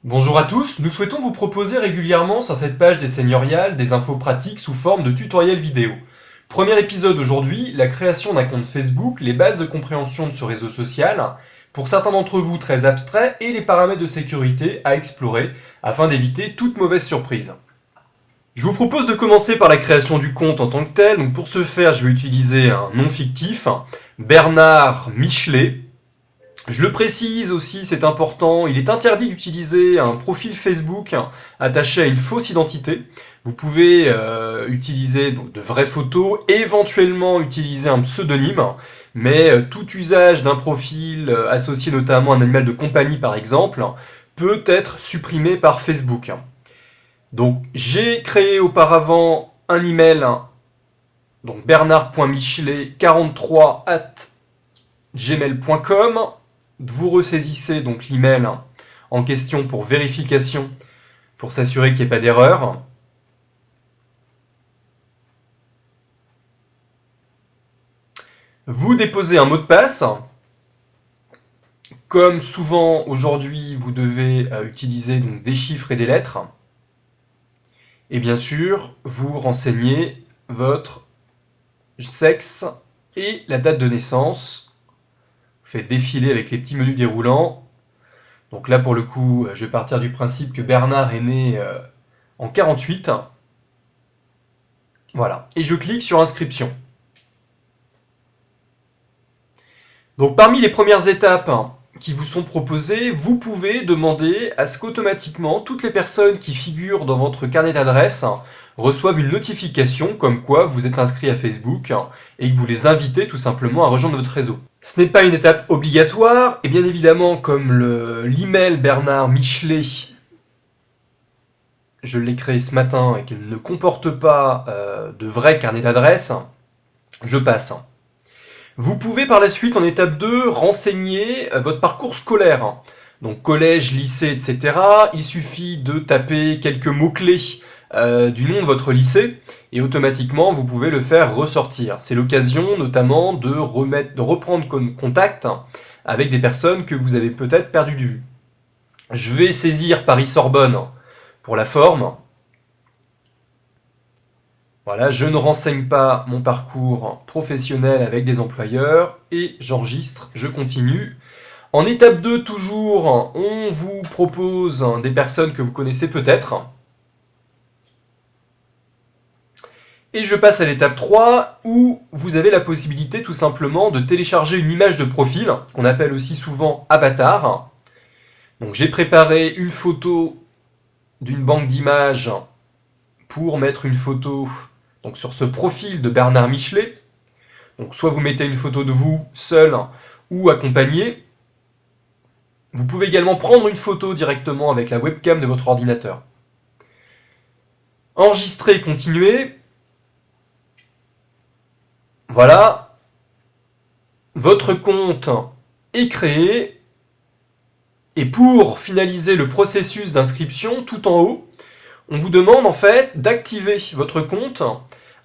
Bonjour à tous, nous souhaitons vous proposer régulièrement sur cette page des seigneuriales des infos pratiques sous forme de tutoriels vidéo. Premier épisode aujourd'hui, la création d'un compte Facebook, les bases de compréhension de ce réseau social, pour certains d'entre vous très abstrait, et les paramètres de sécurité à explorer afin d'éviter toute mauvaise surprise. Je vous propose de commencer par la création du compte en tant que tel, donc pour ce faire je vais utiliser un nom fictif, Bernard Michelet. Je le précise aussi, c'est important, il est interdit d'utiliser un profil Facebook attaché à une fausse identité. Vous pouvez utiliser donc, de vraies photos, éventuellement utiliser un pseudonyme, mais tout usage d'un profil associé notamment à un animal de compagnie par exemple, peut être supprimé par Facebook. Donc j'ai créé auparavant un email, donc bernard.michelet43@gmail.com. Vous ressaisissez donc l'email en question pour vérification, pour s'assurer qu'il n'y ait pas d'erreur. Vous déposez un mot de passe. Comme souvent aujourd'hui, vous devez utiliser donc des chiffres et des lettres. Et bien sûr, vous renseignez votre sexe et la date de naissance. Vous faites défiler avec les petits menus déroulants. Donc là, pour le coup, je vais partir du principe que Bernard est né en 48. Voilà. Et je clique sur inscription. Donc parmi les premières étapes qui vous sont proposées, vous pouvez demander à ce qu'automatiquement toutes les personnes qui figurent dans votre carnet d'adresses reçoivent une notification comme quoi vous êtes inscrit à Facebook et que vous les invitez tout simplement à rejoindre votre réseau. Ce n'est pas une étape obligatoire et bien évidemment comme l'email Bernard Michelet, je l'ai créé ce matin et qu'il ne comporte pas de vrai carnet d'adresses, je passe. Vous pouvez par la suite, en étape 2, renseigner votre parcours scolaire. Donc collège, lycée, etc. Il suffit de taper quelques mots-clés du nom de votre lycée et automatiquement vous pouvez le faire ressortir. C'est l'occasion notamment de reprendre contact avec des personnes que vous avez peut-être perdu de vue. Je vais saisir Paris-Sorbonne pour la forme. Voilà, je ne renseigne pas mon parcours professionnel avec des employeurs et j'enregistre, je continue. En étape 2, toujours, on vous propose des personnes que vous connaissez peut-être. Et je passe à l'étape 3 où vous avez la possibilité tout simplement de télécharger une image de profil, qu'on appelle aussi souvent avatar. Donc j'ai préparé une photo d'une banque d'images pour mettre une photo donc, sur ce profil de Bernard Michelet. Donc soit vous mettez une photo de vous seul ou accompagné. Vous pouvez également prendre une photo directement avec la webcam de votre ordinateur. Enregistrer, continuer. Voilà. Votre compte est créé. Et pour finaliser le processus d'inscription, tout en haut, on vous demande en fait d'activer votre compte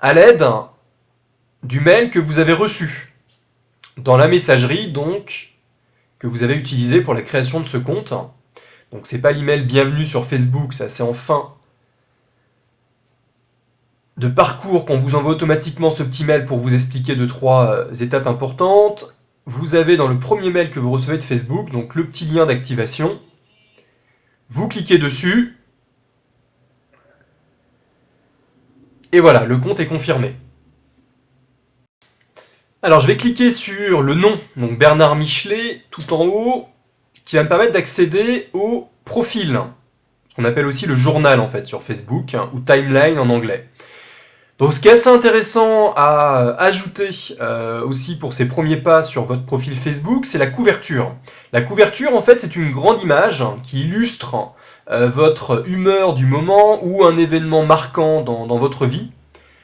à l'aide du mail que vous avez reçu dans la messagerie donc que vous avez utilisé pour la création de ce compte. Donc c'est pas l'email bienvenue sur Facebook, ça c'est en fin de parcours qu'on vous envoie automatiquement ce petit mail pour vous expliquer 2-3 étapes importantes. Vous avez dans le premier mail que vous recevez de Facebook donc le petit lien d'activation. Vous cliquez dessus. Et voilà, le compte est confirmé. Alors je vais cliquer sur le nom, donc Bernard Michelet, tout en haut, qui va me permettre d'accéder au profil, ce qu'on appelle aussi le journal en fait sur Facebook, ou timeline en anglais. Donc ce qui est assez intéressant à ajouter aussi pour ces premiers pas sur votre profil Facebook, c'est la couverture. La couverture en fait c'est une grande image qui illustre votre humeur du moment ou un événement marquant dans votre vie.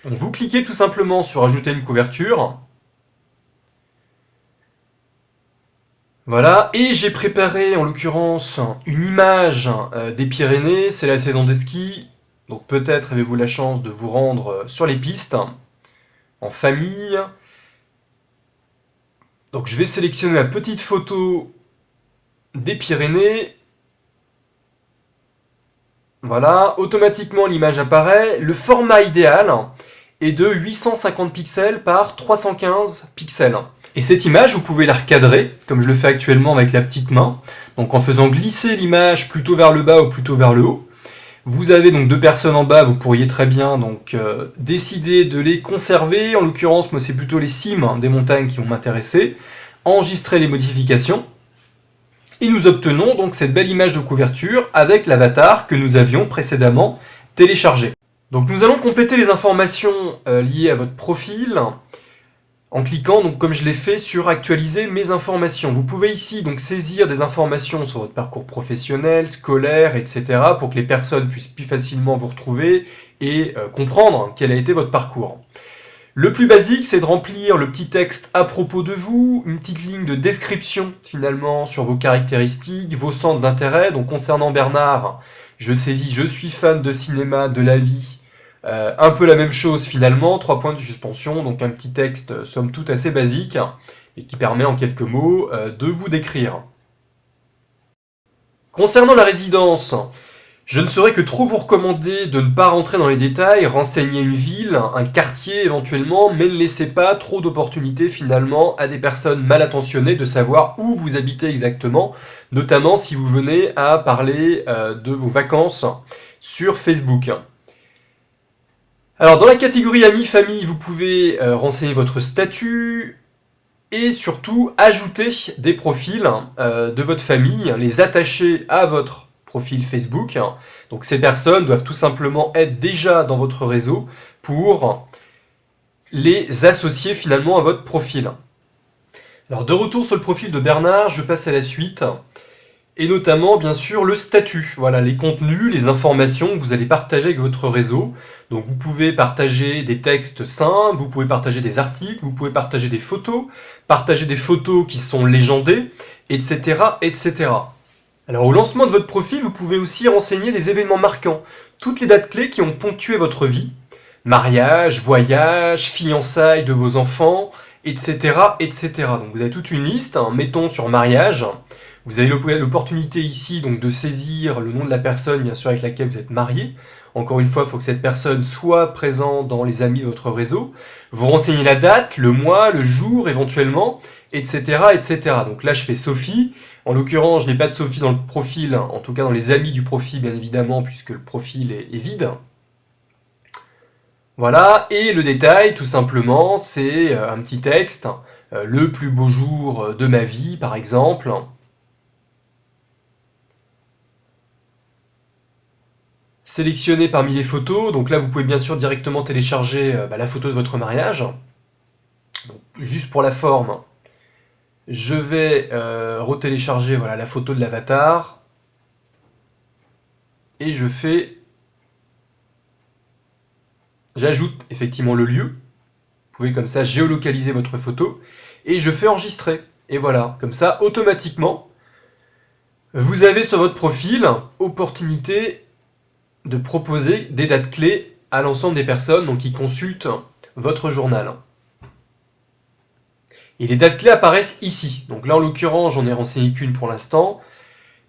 Donc vous cliquez tout simplement sur ajouter une couverture. Voilà, et j'ai préparé en l'occurrence une image des Pyrénées, c'est la saison des skis, donc peut-être avez-vous la chance de vous rendre sur les pistes, en famille. Donc je vais sélectionner la petite photo des Pyrénées. Voilà, automatiquement l'image apparaît. Le format idéal est de 850 pixels par 315 pixels. Et cette image, vous pouvez la recadrer, comme je le fais actuellement avec la petite main. Donc en faisant glisser l'image plutôt vers le bas ou plutôt vers le haut. Vous avez donc deux personnes en bas, vous pourriez très bien décider de les conserver. En l'occurrence, moi c'est plutôt les cimes des montagnes qui vont m'intéresser. Enregistrer les modifications. Et nous obtenons donc cette belle image de couverture avec l'avatar que nous avions précédemment téléchargé. Donc nous allons compléter les informations liées à votre profil en cliquant, donc, comme je l'ai fait, sur actualiser mes informations. Vous pouvez ici donc saisir des informations sur votre parcours professionnel, scolaire, etc. pour que les personnes puissent plus facilement vous retrouver et comprendre quel a été votre parcours. Le plus basique, c'est de remplir le petit texte à propos de vous, une petite ligne de description finalement sur vos caractéristiques, vos centres d'intérêt. Donc concernant Bernard, je saisis « Je suis fan de cinéma, de la vie ». Un peu la même chose finalement, 3 points de suspension, donc un petit texte somme toute assez basique et qui permet en quelques mots de vous décrire. Concernant la résidence, je ne saurais que trop vous recommander de ne pas rentrer dans les détails, renseigner une ville, un quartier éventuellement, mais ne laissez pas trop d'opportunités finalement à des personnes mal intentionnées de savoir où vous habitez exactement, notamment si vous venez à parler de vos vacances sur Facebook. Alors dans la catégorie amis, famille, vous pouvez renseigner votre statut et surtout ajouter des profils de votre famille, les attacher à votre profil Facebook. Donc ces personnes doivent tout simplement être déjà dans votre réseau pour les associer finalement à votre profil. Alors de retour sur le profil de Bernard, je passe à la suite. Et notamment, bien sûr, le statut. Voilà, les contenus, les informations que vous allez partager avec votre réseau. Donc vous pouvez partager des textes simples, vous pouvez partager des articles, vous pouvez partager des photos qui sont légendées, etc., etc. Alors au lancement de votre profil, vous pouvez aussi renseigner des événements marquants, toutes les dates clés qui ont ponctué votre vie, mariage, voyage, fiançailles de vos enfants, etc., etc. Donc vous avez toute une liste, mettons sur mariage. Vous avez l'opportunité ici donc de saisir le nom de la personne bien sûr avec laquelle vous êtes marié. Encore une fois, il faut que cette personne soit présente dans les amis de votre réseau. Vous renseignez la date, le mois, le jour éventuellement, etc., etc. Donc là, je fais Sophie. En l'occurrence, je n'ai pas de Sophie dans le profil, en tout cas dans les amis du profil, bien évidemment, puisque le profil est vide. Voilà, et le détail, tout simplement, c'est un petit texte. Le plus beau jour de ma vie, par exemple. Sélectionnez parmi les photos, donc là vous pouvez bien sûr directement télécharger la photo de votre mariage. Donc, juste pour la forme, je vais retélécharger la photo de l'avatar. Et j'ajoute effectivement le lieu. Vous pouvez comme ça géolocaliser votre photo. Et je fais enregistrer. Et voilà, comme ça, automatiquement, vous avez sur votre profil opportunité de proposer des dates clés à l'ensemble des personnes qui consultent votre journal. Et les dates clés apparaissent ici. Donc là, en l'occurrence, j'en ai renseigné qu'une pour l'instant.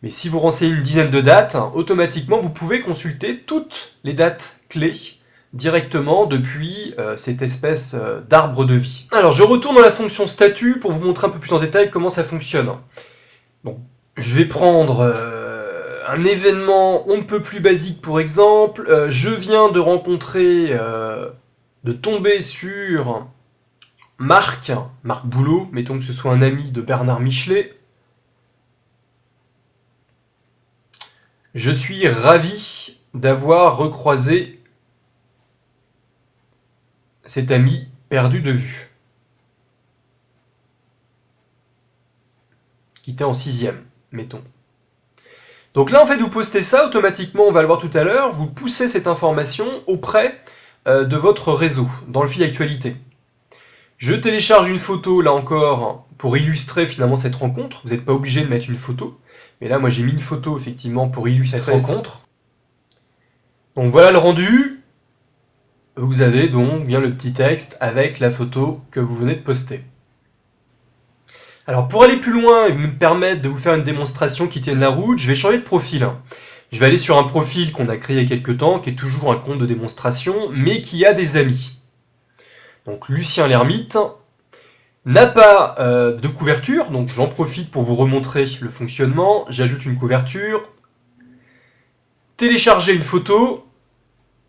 Mais si vous renseignez une dizaine de dates, automatiquement, vous pouvez consulter toutes les dates clés directement depuis cette espèce d'arbre de vie. Alors, je retourne dans la fonction statut pour vous montrer un peu plus en détail comment ça fonctionne. Bon, je vais prendre un événement on ne peut plus basique pour exemple. Je viens de rencontrer, de tomber sur Marc Boulot, mettons que ce soit un ami de Bernard Michelet. Je suis ravi d'avoir recroisé cet ami perdu de vue, qui était en 6e, mettons. Donc là, en fait, vous postez ça, automatiquement, on va le voir tout à l'heure, vous poussez cette information auprès de votre réseau, dans le fil actualité. Je télécharge une photo, là encore, pour illustrer finalement cette rencontre. Vous n'êtes pas obligé de mettre une photo, mais là, moi, j'ai mis une photo, effectivement, pour illustrer cette rencontre. Donc voilà le rendu. Vous avez donc bien le petit texte avec la photo que vous venez de poster. Alors pour aller plus loin et me permettre de vous faire une démonstration qui tienne la route, je vais changer de profil. Je vais aller sur un profil qu'on a créé il y a quelques temps, qui est toujours un compte de démonstration, mais qui a des amis. Donc Lucien l'ermite n'a pas de couverture, donc j'en profite pour vous remontrer le fonctionnement. J'ajoute une couverture, télécharger une photo,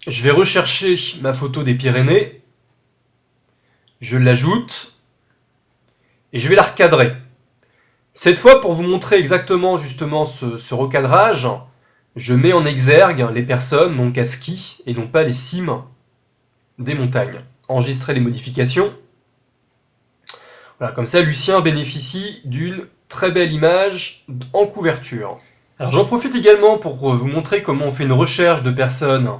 je vais rechercher ma photo des Pyrénées, je l'ajoute, et je vais la recadrer. Cette fois, pour vous montrer exactement justement ce recadrage, je mets en exergue les personnes donc à ski et non pas les cimes des montagnes. Enregistrer les modifications. Voilà, comme ça, Lucien bénéficie d'une très belle image en couverture. Alors j'en profite également pour vous montrer comment on fait une recherche de personnes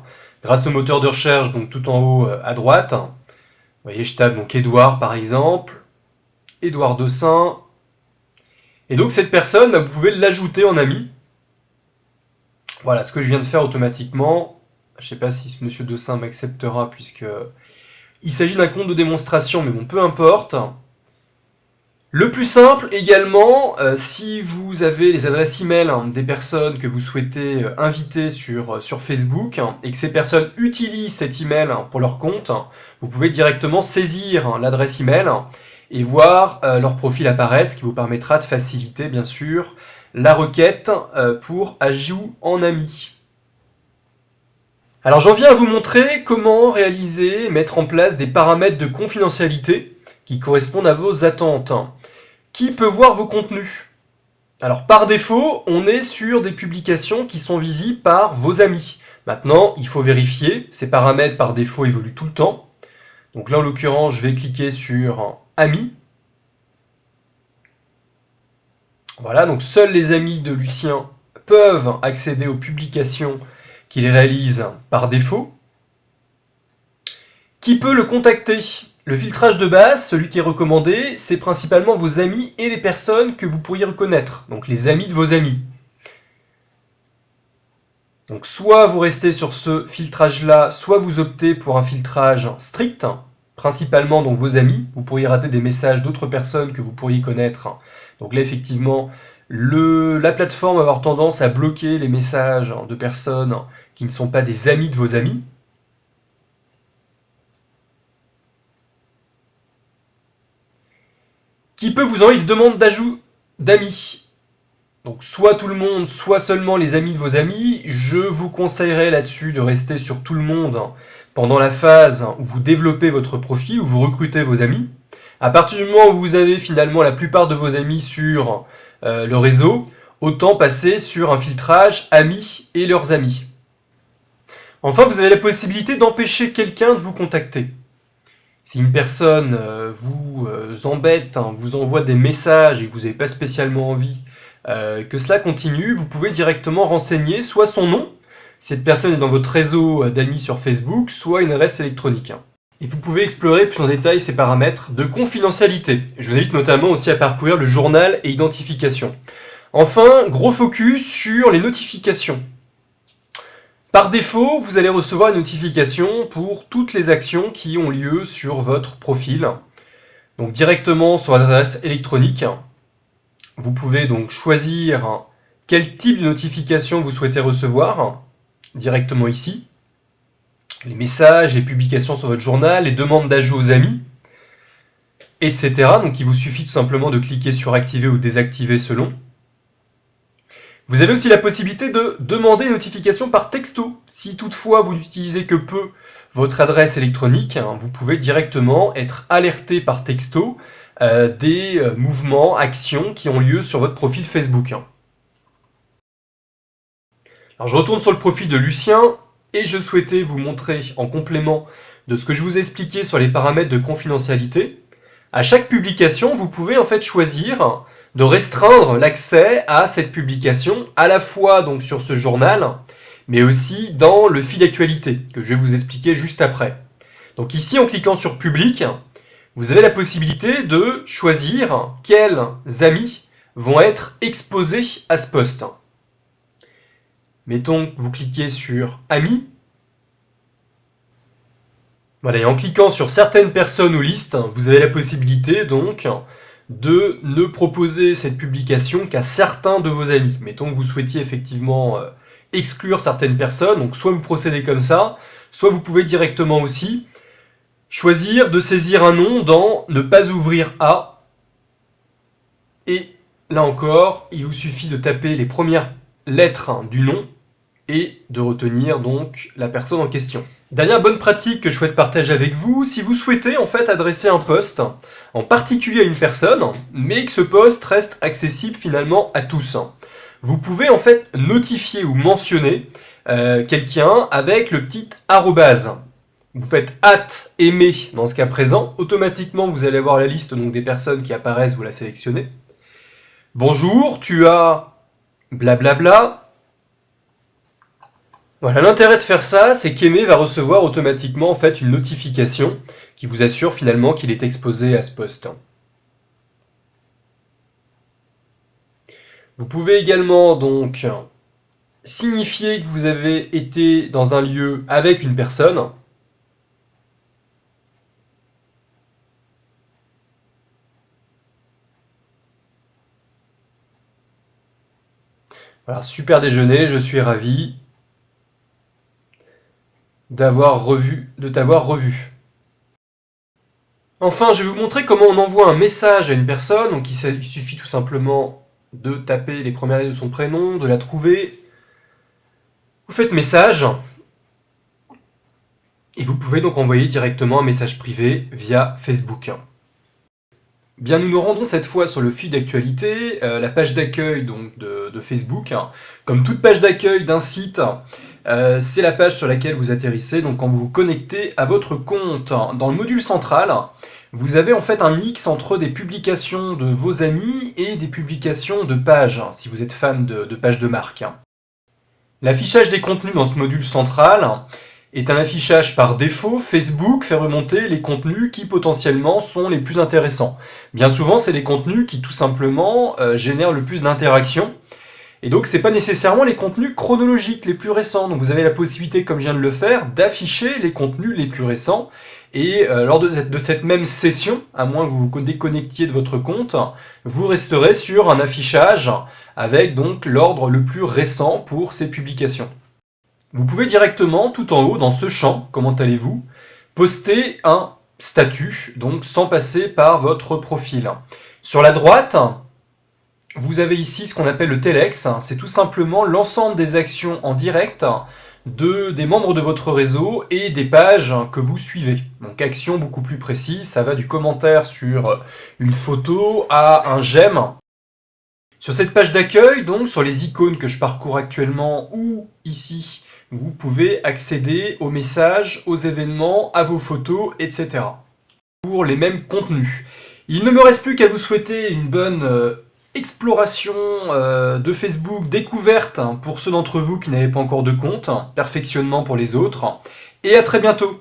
grâce au moteur de recherche, donc tout en haut à droite. Vous voyez, je tape donc Édouard par exemple, Édouard Dessin. Et donc cette personne, vous pouvez l'ajouter en ami. Voilà ce que je viens de faire automatiquement. Je ne sais pas si Monsieur Dessin m'acceptera puisque il s'agit d'un compte de démonstration, mais bon, peu importe. Le plus simple également, si vous avez les adresses email des personnes que vous souhaitez inviter sur Facebook et que ces personnes utilisent cet email pour leur compte, vous pouvez directement saisir l'adresse email et voir leur profil apparaître, ce qui vous permettra de faciliter bien sûr la requête pour ajout en ami. Alors j'en viens à vous montrer comment réaliser et mettre en place des paramètres de confidentialité qui correspondent à vos attentes. Qui peut voir vos contenus? Alors par défaut, on est sur des publications qui sont visibles par vos amis. Maintenant, il faut vérifier, ces paramètres par défaut évoluent tout le temps. Donc là en l'occurrence, je vais cliquer sur Amis. Voilà, donc seuls les amis de Lucien peuvent accéder aux publications qu'il réalise par défaut. Qui peut le contacter? Le filtrage de base, celui qui est recommandé, c'est principalement vos amis et les personnes que vous pourriez reconnaître. Donc les amis de vos amis. Donc soit vous restez sur ce filtrage-là, soit vous optez pour un filtrage strict, principalement donc vos amis. Vous pourriez rater des messages d'autres personnes que vous pourriez connaître. Donc là effectivement, la plateforme va avoir tendance à bloquer les messages de personnes qui ne sont pas des amis de vos amis. Qui peut vous envoyer des demandes d'ajout d'amis. Donc soit tout le monde, soit seulement les amis de vos amis. Je vous conseillerais là-dessus de rester sur tout le monde pendant la phase où vous développez votre profil, où vous recrutez vos amis. À partir du moment où vous avez finalement la plupart de vos amis sur le réseau, autant passer sur un filtrage amis et leurs amis. Enfin, vous avez la possibilité d'empêcher quelqu'un de vous contacter. Si une personne vous embête, vous envoie des messages et que vous n'avez pas spécialement envie que cela continue, vous pouvez directement renseigner soit son nom, si cette personne est dans votre réseau d'amis sur Facebook, soit une adresse électronique. Et vous pouvez explorer plus en détail ces paramètres de confidentialité. Je vous invite notamment aussi à parcourir le journal et identification. Enfin, gros focus sur les notifications. Par défaut, vous allez recevoir une notification pour toutes les actions qui ont lieu sur votre profil. Donc directement sur l'adresse électronique. Vous pouvez donc choisir quel type de notification vous souhaitez recevoir directement ici. Les messages, les publications sur votre journal, les demandes d'ajout aux amis, etc. Donc il vous suffit tout simplement de cliquer sur activer ou désactiver selon. Vous avez aussi la possibilité de demander une notification par texto. Si toutefois vous n'utilisez que peu votre adresse électronique, vous pouvez directement être alerté par texto des mouvements, actions qui ont lieu sur votre profil Facebook. Alors je retourne sur le profil de Lucien et je souhaitais vous montrer en complément de ce que je vous ai expliqué sur les paramètres de confidentialité. À chaque publication, vous pouvez en fait choisir de restreindre l'accès à cette publication, à la fois donc sur ce journal, mais aussi dans le fil d'actualité, que je vais vous expliquer juste après. Donc ici, en cliquant sur Public, vous avez la possibilité de choisir quels amis vont être exposés à ce post. Mettons que vous cliquez sur Amis. Voilà, et en cliquant sur certaines personnes ou listes, vous avez la possibilité donc de ne proposer cette publication qu'à certains de vos amis. Mettons que vous souhaitiez effectivement exclure certaines personnes. Donc soit vous procédez comme ça, soit vous pouvez directement aussi choisir de saisir un nom dans ne pas ouvrir à. Et là encore, il vous suffit de taper les premières lettres du nom et de retenir donc la personne en question. Dernière bonne pratique que je souhaite partager avec vous, si vous souhaitez en fait adresser un post en particulier à une personne, mais que ce post reste accessible finalement à tous, vous pouvez en fait notifier ou mentionner quelqu'un avec le petit arrobase. Vous faites @aimer dans ce cas présent, automatiquement vous allez avoir la liste donc des personnes qui apparaissent, vous la sélectionnez. Bonjour, tu as blablabla. Voilà, l'intérêt de faire ça, c'est qu'Aimé va recevoir automatiquement en fait une notification qui vous assure finalement qu'il est exposé à ce post. Vous pouvez également donc signifier que vous avez été dans un lieu avec une personne. Voilà, super déjeuner, je suis ravi de t'avoir revu. Enfin, je vais vous montrer comment on envoie un message à une personne. Donc, il suffit tout simplement de taper les premières lettres de son prénom, de la trouver. Vous faites message. Et vous pouvez donc envoyer directement un message privé via Facebook. Bien, nous nous rendons cette fois sur le fil d'actualité, la page d'accueil donc de Facebook. Comme toute page d'accueil d'un site, c'est la page sur laquelle vous atterrissez donc quand vous vous connectez à votre compte. Dans le module central, vous avez en fait un mix entre des publications de vos amis et des publications de pages, si vous êtes fan de pages de marque. L'affichage des contenus dans ce module central est un affichage par défaut. Facebook fait remonter les contenus qui potentiellement sont les plus intéressants. Bien souvent, c'est les contenus qui tout simplement génèrent le plus d'interactions. Et donc, c'est pas nécessairement les contenus chronologiques les plus récents. Donc, vous avez la possibilité, comme je viens de le faire, d'afficher les contenus les plus récents. Et lors de cette même session, à moins que vous vous déconnectiez de votre compte, vous resterez sur un affichage avec donc l'ordre le plus récent pour ces publications. Vous pouvez directement, tout en haut, dans ce champ, comment allez-vous, poster un statut, donc sans passer par votre profil. Sur la droite, vous avez ici ce qu'on appelle le telex, c'est tout simplement l'ensemble des actions en direct des membres de votre réseau et des pages que vous suivez. Donc actions beaucoup plus précises, ça va du commentaire sur une photo à un j'aime. Sur cette page d'accueil, donc sur les icônes que je parcours actuellement ou ici, vous pouvez accéder aux messages, aux événements, à vos photos, etc. pour les mêmes contenus. Il ne me reste plus qu'à vous souhaiter une bonne exploration de Facebook, découverte pour ceux d'entre vous qui n'avaient pas encore de compte, perfectionnement pour les autres, et à très bientôt.